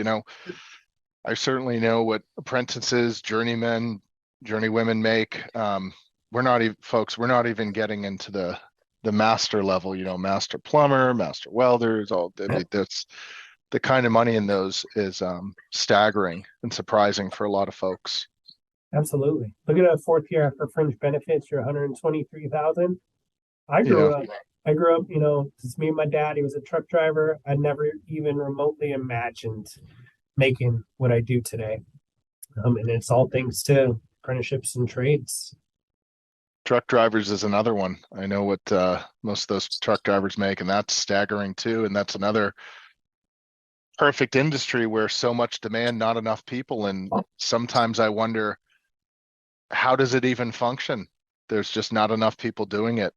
I certainly know what apprentices, journeymen, journeywomen make. we're not even folks, we're not even getting into the master level, master plumber, master welders, all. I mean, that's the kind of money in those is staggering and surprising for a lot of folks. Absolutely. Look at a fourth year after fringe benefits, you're 123,000. I Yeah. grew up, I grew up, it's me and my dad. He was a truck driver. I never even remotely imagined making what I do today. And it's all thanks to apprenticeships and trades. Truck drivers is another one. I know what most of those truck drivers make, and that's staggering too. And that's another perfect industry where so much demand, not enough people. And sometimes I wonder, how does it even function? There's just not enough people doing it.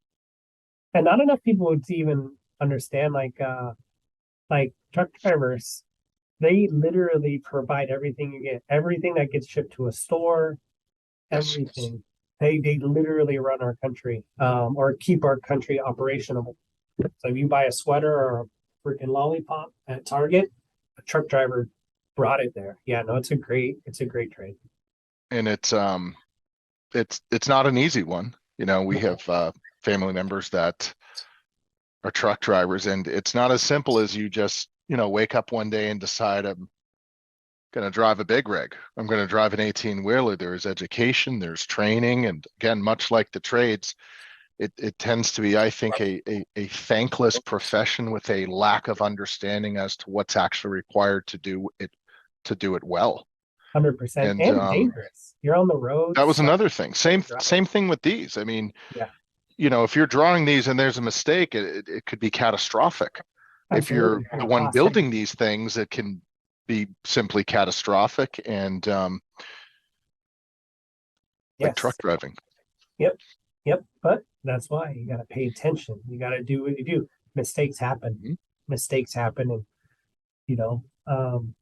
And not enough people would even understand like truck drivers, they literally provide everything you get, everything that gets shipped to a store, Yes. everything. They literally run our country, or keep our country operational. So if you buy a sweater or a freaking lollipop at Target, a truck driver brought it there. Yeah, no, it's a great trade. And it's not an easy one. We have family members that are truck drivers, and it's not as simple as you just, wake up one day and decide I'm going to drive a big rig. I'm going to drive an 18 wheeler. There's education, there's training. And again, much like the trades, it tends to be, I think, a thankless profession with a lack of understanding as to what's actually required to do it well. 100%. And And dangerous. You're on the that was roads. another thing. Same Drive. same thing with these. I mean, Yeah, if you're drawing these and there's a mistake, it could be catastrophic. If you're absolutely. the one Costing. building these things, it can be simply catastrophic. And like truck Yes. driving. Yep. Yep. But that's why you got to pay attention. You got to do what you do. Mistakes happen. Mhm. Mistakes happen. And, you know, um,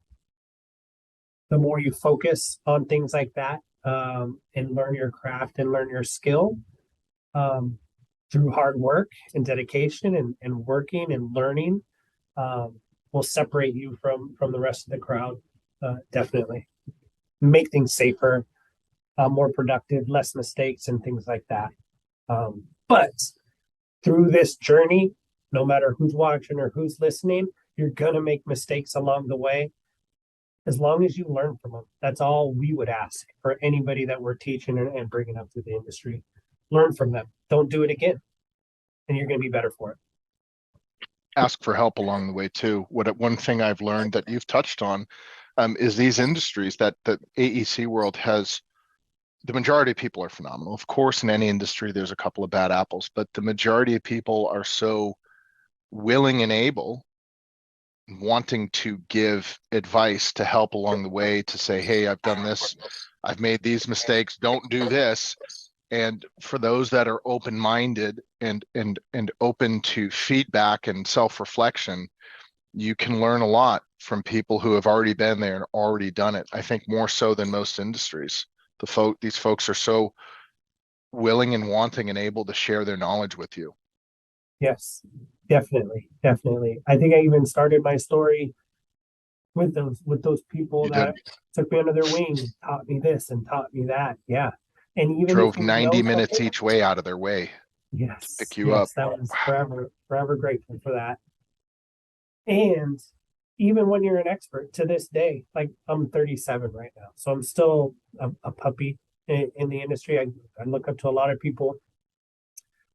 the more you focus on things like that, and learn your craft and learn your skill, um, through hard work and dedication and working and learning, um, will separate you from the rest of the crowd. Definitely make things safer, more productive, less mistakes, and things like that. But through this journey, no matter who's watching or who's listening, you're going to make mistakes along the way. As long as you learn from them, that's all we would ask for anybody that we're teaching and bringing up through the industry. Learn from them. Don't do it again, and you're going to be better for it. Ask for help along the way too. One thing I've learned that you've touched on is these industries that AEC world has. The majority of people are phenomenal. Of course, in any industry, there's a couple of bad apples, but the majority of people are so willing and able, wanting to give advice to help along the way, to say, hey, I've done this, I've made these mistakes, don't do this. And for those that are open-minded and open to feedback and self-reflection, you can learn a lot from people who have already been there and already done it. I think more so than most industries. These folks are so willing and wanting and able to share their knowledge with you. Yes, definitely, definitely. I think I even started my story with those people You did. that took me under their wing, taught me this and taught me that. Yeah, and even if Drove you 90 know minutes something, each way out of their way to yes, pick you up. yes, that was Wow. forever grateful for that. And even when you're an expert to this day, like I'm 37 right now, so I'm still a puppy in the industry. I look up to a lot of people.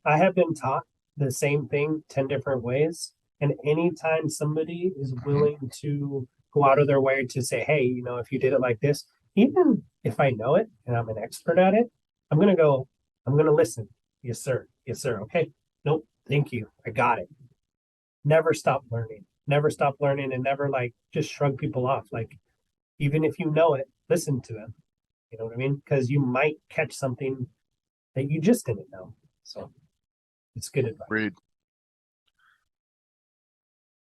I have been taught the same thing 10 different ways. And anytime somebody is Mhm. willing to go out of their way to say, hey, if you did it like this, even if I know it and I'm an expert at it, I'm going to go, I'm going to listen. Yes, sir. Yes, sir. Okay. Nope. Thank you. I got it. Never stop learning. Never stop learning and never like just shrug people off. Like, even if you know it, listen to them. You know what I mean? Because you might catch something that you just didn't know. So it's good advice. Reed,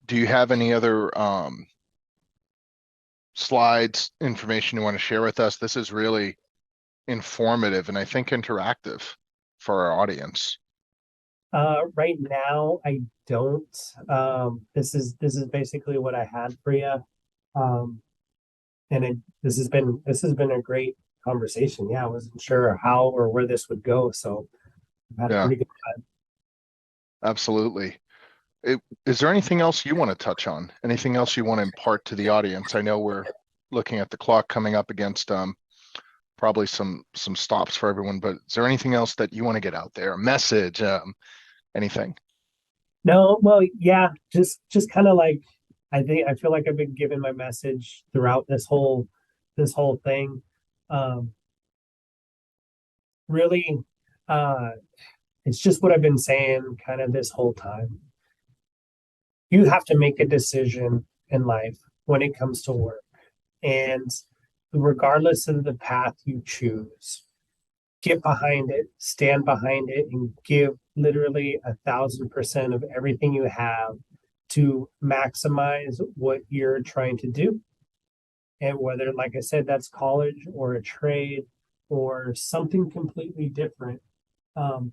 do you have any other slides, information you want to share with us? This is really informative and I think interactive for our audience. Right now, I don't. This is basically what I had for you. Um, and this has been a great conversation. Yeah, I wasn't sure how or where this would go, so I've had a Yeah, pretty good. absolutely. Is there anything else you want to touch on? Anything else you want to impart to the audience? I know we're looking at the clock coming up against probably some stops for everyone, but is there anything else that you want to get out there? A message, anything? No, well, yeah, just kind of like I feel like I've been giving my message throughout this whole thing. Um, really, uh, it's just what I've been saying kind of this whole time. You have to make a decision in life when it comes to work, and regardless of the path you choose, get behind it, stand behind it, and give literally 1,000% of everything you have to maximize what you're trying to do. And whether, like I said, that's college or a trade or something completely different, um,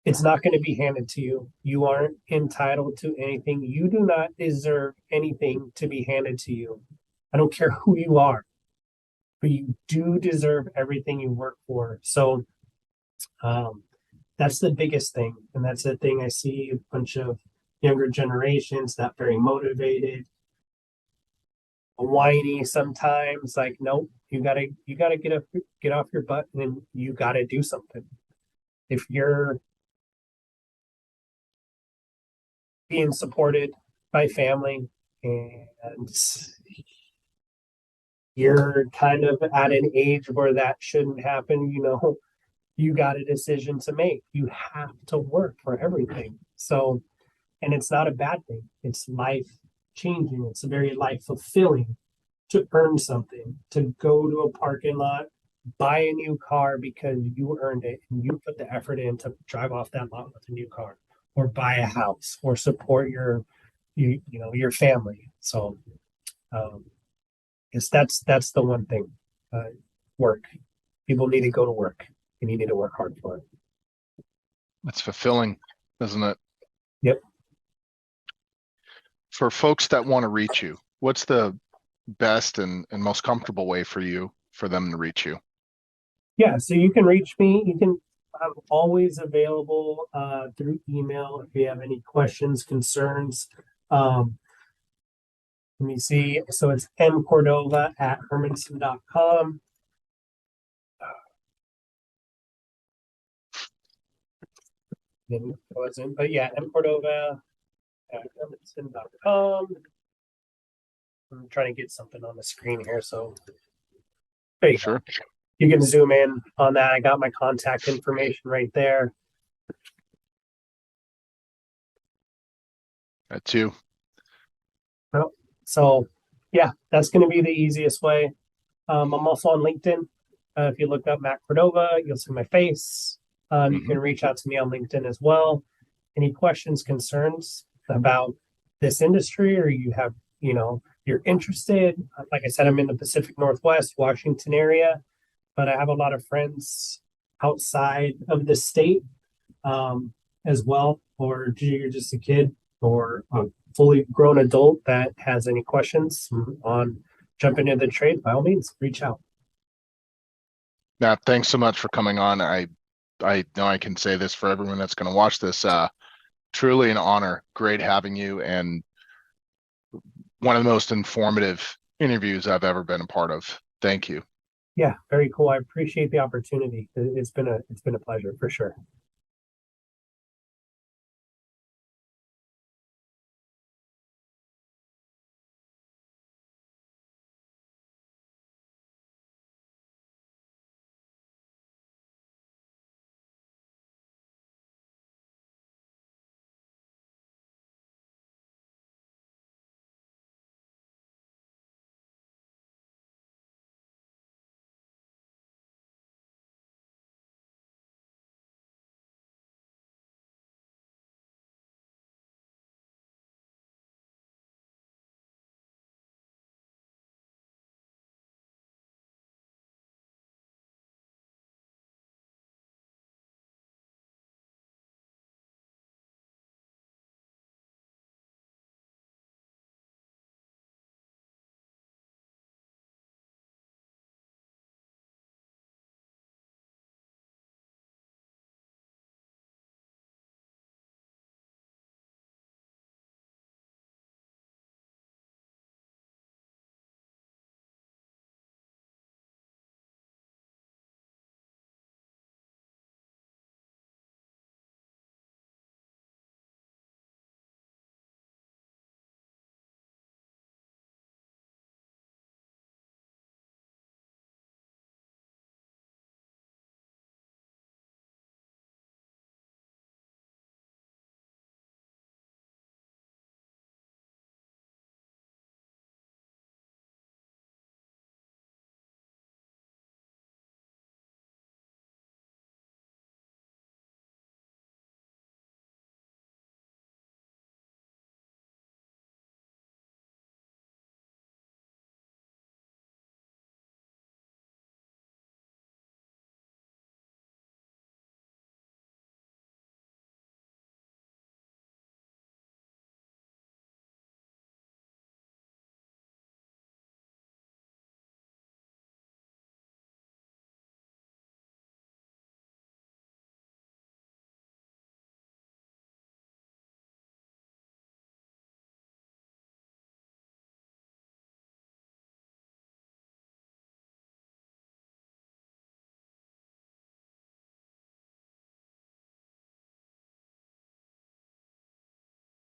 it's not going to be handed to you. You aren't entitled to anything. You do not deserve anything to be handed to you. I don't care who you are, but you do deserve everything you work for. So um, that's the biggest thing. And that's the thing I see a bunch of younger generations not very motivated, whiny sometimes. Like, nope, you gotta get off your butt and you gotta do something. If you're being supported by family and you're kind of at an age where that shouldn't happen, you got a decision to make. You have to work for everything. So, and it's not a bad thing. It's life changing. It's very life fulfilling to earn something, to go to a parking lot, buy a new car because you earned it and you put the effort in to drive off that lot with a new car, or buy a house, or support your family. So, um, that's the one thing. Work. People need to go to work, and you need to work hard for it. It's fulfilling, isn't it? Yep. For folks that want to reach you, what's the best and most comfortable way for them to reach you? Yeah, so you can reach me. I'm always available through email if you have any questions, concerns. Um, Let me see. So it's mcordova@hermanson.com. It wasn't, but yeah, mcordova@hermanson.com. I'm trying to get something on the screen here. So there you go. Sure. You can zoom in on that. I got my contact information right there. That too. So yeah, that's going to be the easiest way. I'm also on LinkedIn. If you look up Matt Cordova, you'll see my face. You can reach out to me on LinkedIn as well. Any questions, concerns about this industry, or you're interested. Like I said, I'm in the Pacific Northwest, Washington area, but I have a lot of friends outside of the state as well. Or you're just a kid or a fully grown adult that has any questions on jumping into the trade, by all means, reach out. Matt, thanks so much for coming on. I know I can say this for everyone that's going to watch this. Truly an honor. Great having you, and one of the most informative interviews I've ever been a part of. Thank you. Yeah, very cool. I appreciate the opportunity. It's been a pleasure for sure.